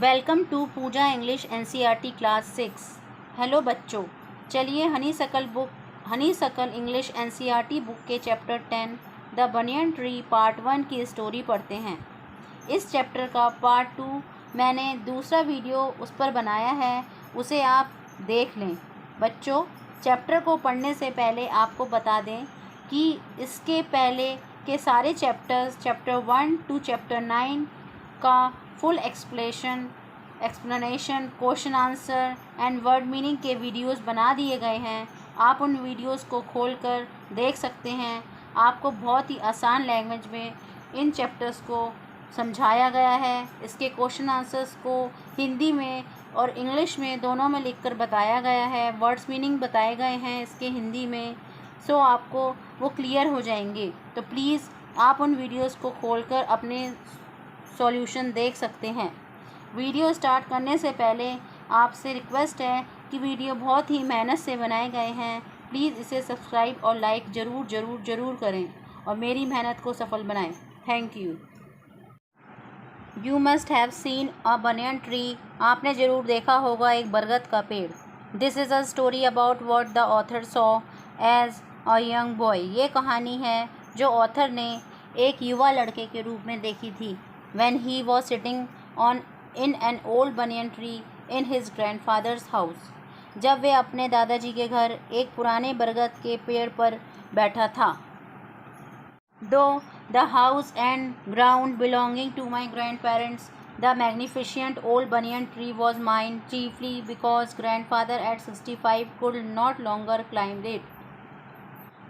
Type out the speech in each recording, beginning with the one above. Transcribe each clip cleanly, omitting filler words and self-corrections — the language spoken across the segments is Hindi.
Welcome to Pooja English NCERT class 6। Hello बच्चों, चलिए हनीसकल इंग्लिश NCERT बुक के chapter 10 the banyan tree part 1 की स्टोरी पढ़ते हैं। इस चैप्टर का पार्ट 2 मैंने दूसरा वीडियो उस पर बनाया है, उसे आप देख लें। बच्चों, चैप्टर को पढ़ने से पहले आपको बता दें कि इसके पहले के सारे चैप्टर 1 to चैप्टर 9 का full explanation, question answer and word meaning के वीडियोस बना दिए गए हैं। आप उन वीडियोस को खोलकर देख सकते हैं। आपको बहुत ही आसान लैंग्वेज में इन चैप्टर्स को समझाया गया है। इसके क्वेश्चन आंसर्स को हिंदी में और इंग्लिश में दोनों में लिखकर बताया गया है। वर्ड्स मीनिंग बताए गए हैं इसके हिंदी में, सो आपको वो क्लियर हो जाएंगे। तो प्लीज़ आप उन वीडियोस को खोलकर अपने सॉल्यूशन देख सकते हैं। वीडियो स्टार्ट करने से पहले आपसे रिक्वेस्ट है कि वीडियो बहुत ही मेहनत से बनाए गए हैं। प्लीज़ इसे सब्सक्राइब और लाइक ज़रूर करें और मेरी मेहनत को सफल बनाएं। Thank you. You must have seen a banyan tree. आपने ज़रूर देखा होगा एक बरगद का पेड़। This is a story about what the author saw as a young boy. ये कहानी है जो ऑथर ने एक युवा लड़के के रूप में देखी थी। When he was sitting in an old banyan tree in his grandfather's house, जब वे अपने दादाजी के घर एक पुराने बरगद के पेड़ पर बैठा था। Though the house and ground belonging to my grandparents, the magnificent old banyan tree was mine, chiefly because grandfather at 65 could not longer climb it.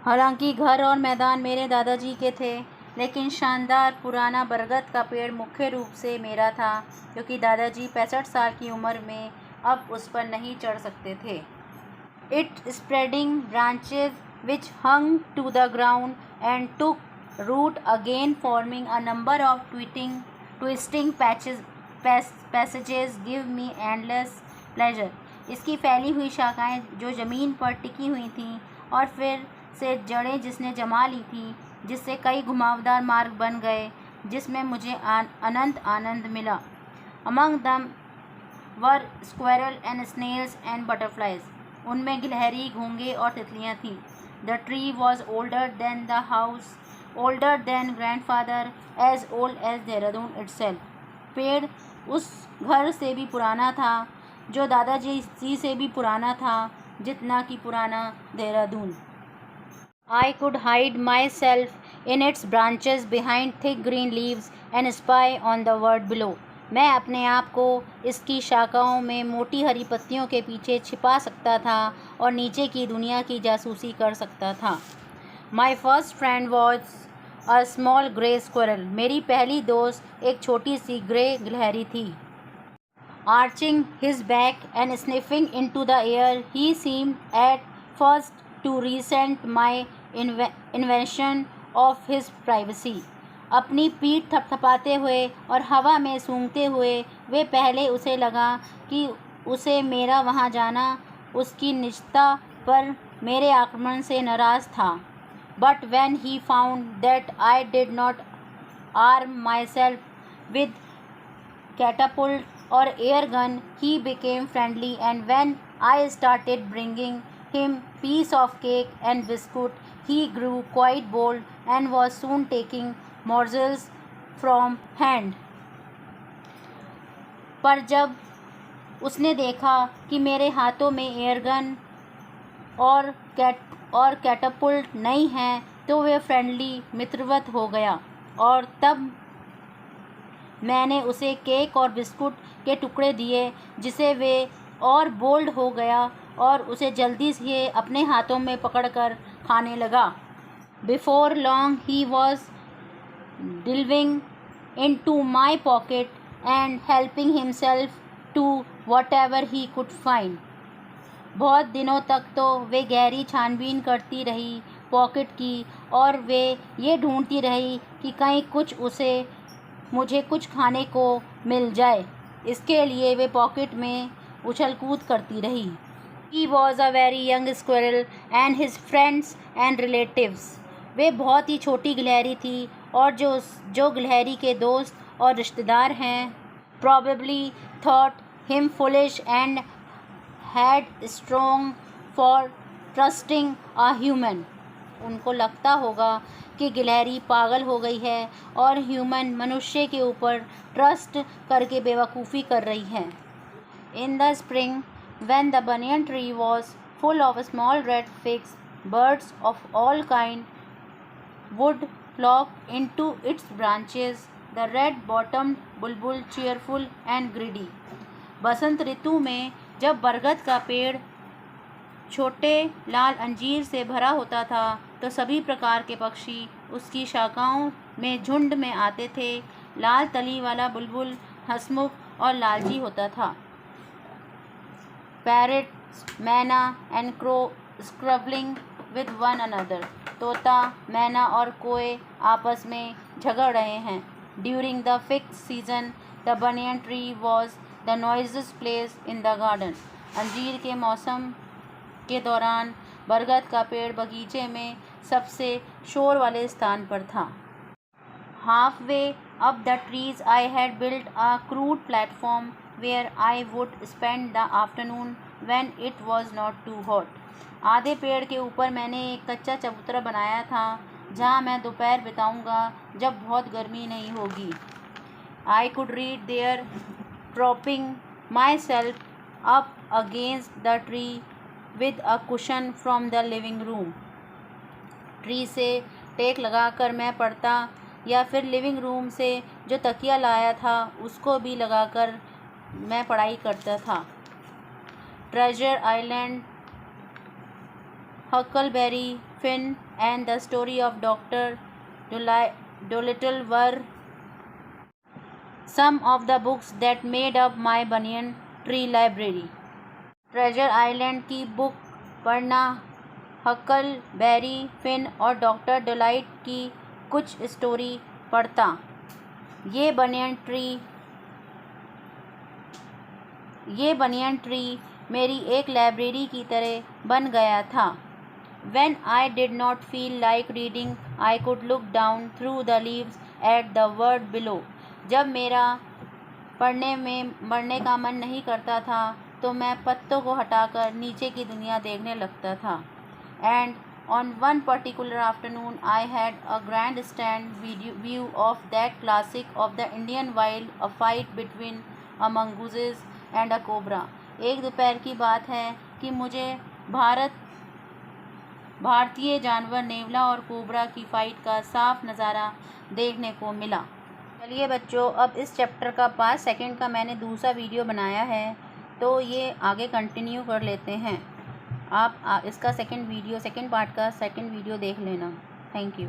हालांकि घर और मैदान मेरे दादाजी के थे, लेकिन शानदार पुराना बरगद का पेड़ मुख्य रूप से मेरा था, क्योंकि दादाजी 65 साल की उम्र में अब उस पर नहीं चढ़ सकते थे। It spreading branches which hung to the ground and took root again forming a number of twisting passages give me endless pleasure. इसकी फैली हुई शाखाएं जो ज़मीन पर टिकी हुई थीं और फिर से जड़ें जिसने जमा ली थी, जिससे कई घुमावदार मार्ग बन गए, जिसमें मुझे अनंत आनंद मिला। Among them were squirrel and snails and butterflies. उनमें गिलहरी, घोंगे और तितलियां थीं। The tree was older than the house, older than grandfather, as old as Dehradun itself. पेड़ उस घर से भी पुराना था जो दादाजी से भी पुराना था, जितना कि पुराना Dehradun. I could hide myself in its branches behind thick green leaves and spy on the world below. मैं अपने आप को इसकी शाखाओं में मोटी हरी पत्तियों के पीछे छिपा सकता था और नीचे की दुनिया की जासूसी कर सकता था। My first friend was a small grey squirrel. मेरी पहली दोस्त एक छोटी सी ग्रे गिलहरी थी। Arching his back and sniffing into the air, he seemed at first to resent my invasion of his privacy. अपनी पीठ थपथपाते हुए और हवा में सूंघते हुए वे पहले उसे लगा कि उसे मेरा वहाँ जाना उसकी निजता पर मेरे आक्रमण से नाराज़ था। But when he found that I did not arm myself with catapult or air gun, he became friendly, and when I started bringing him piece of cake and biscuit, he grew quite bold and was soon taking morsels from hand. पर जब उसने देखा कि मेरे हाथों में एयरगन और कैटापुल्ट नहीं है, तो वे फ्रेंडली मित्रवत हो गया, और तब मैंने उसे केक और बिस्कुट के टुकड़े दिए, जिसे वे और बोल्ड हो गया और उसे जल्दी से अपने हाथों में पकड़कर खाने लगा। Before long he was delving into my pocket and helping himself to whatever he could find. बहुत दिनों तक तो वे गहरी छानबीन करती रही पॉकेट की, और वे ये ढूंढती रही कि कहीं मुझे कुछ खाने को मिल जाए। इसके लिए वे पॉकेट में उछल कूद करती रही। He was a very young squirrel and his friends and relatives. वे बहुत ही छोटी गिलहरी थी, और जो गिलहरी के दोस्त और रिश्तेदार हैं probably thought him foolish and headstrong for trusting a human. उनको लगता होगा कि गिलहरी पागल हो गई है और ह्यूमन मनुष्य के ऊपर ट्रस्ट करके बेवकूफ़ी कर रही है. In the spring, when the banyan tree was full of small red figs, birds of all kinds would flock into its branches. The red-bottomed bulbul cheerful and greedy. बसंत ऋतु में जब बरगद का पेड़ छोटे लाल अंजीर से भरा होता था तो सभी प्रकार के पक्षी उसकी शाखाओं में झुंड में आते थे. लाल तली वाला बुलबुल हंसमुख और लालची होता था. Parrots, मैना and crow squabbling with one another. तोता, मैना और कोए आपस में झगड़ रहे हैं. During the fig season, the banyan tree was the noisiest place in the garden. अंजीर के मौसम के दौरान बरगद का पेड़ बगीचे में सबसे शोर वाले स्थान पर था. Halfway up the trees I had built a crude platform where I would spend the afternoon when it was not too hot. आधे पेड़ के ऊपर मैंने एक कच्चा चबूतरा बनाया था जहाँ मैं दोपहर बिताऊंगा जब बहुत गर्मी नहीं होगी. I could read there, propping myself up against the tree with a cushion from the living room. Tree से टेक लगाकर मैं पढ़ता या फिर लिविंग रूम से जो तकिया लाया था उसको भी लगाकर मैं पढ़ाई करता था. Treasure island, Huckleberry Finn and the story of Dr. Dolittle were some of the books that made up my banyan tree library. Treasure island की बुक पढ़ना, हकलबेरी फिन और डॉक्टर डोलाइट की कुछ स्टोरी पढ़ता. ये बनियन ट्री मेरी एक लाइब्रेरी की तरह बन गया था. When I did not feel like reading, I could look down through the leaves at the world below. जब मेरा पढ़ने का मन नहीं करता था तो मैं पत्तों को हटाकर नीचे की दुनिया देखने लगता था. And on one particular afternoon, I had a grandstand view of that classic of the Indian wild, a fight between a mongoose and a cobra. एक दोपहर की बात है कि मुझे भारतीय जानवर नेवला और कोबरा की फ़ाइट का साफ नज़ारा देखने को मिला. चलिए बच्चों, अब इस चैप्टर का पार्ट सेकंड का मैंने दूसरा वीडियो बनाया है तो ये आगे कंटिन्यू कर लेते हैं. आप इसका सेकंड पार्ट का सेकंड वीडियो देख लेना. Thank you.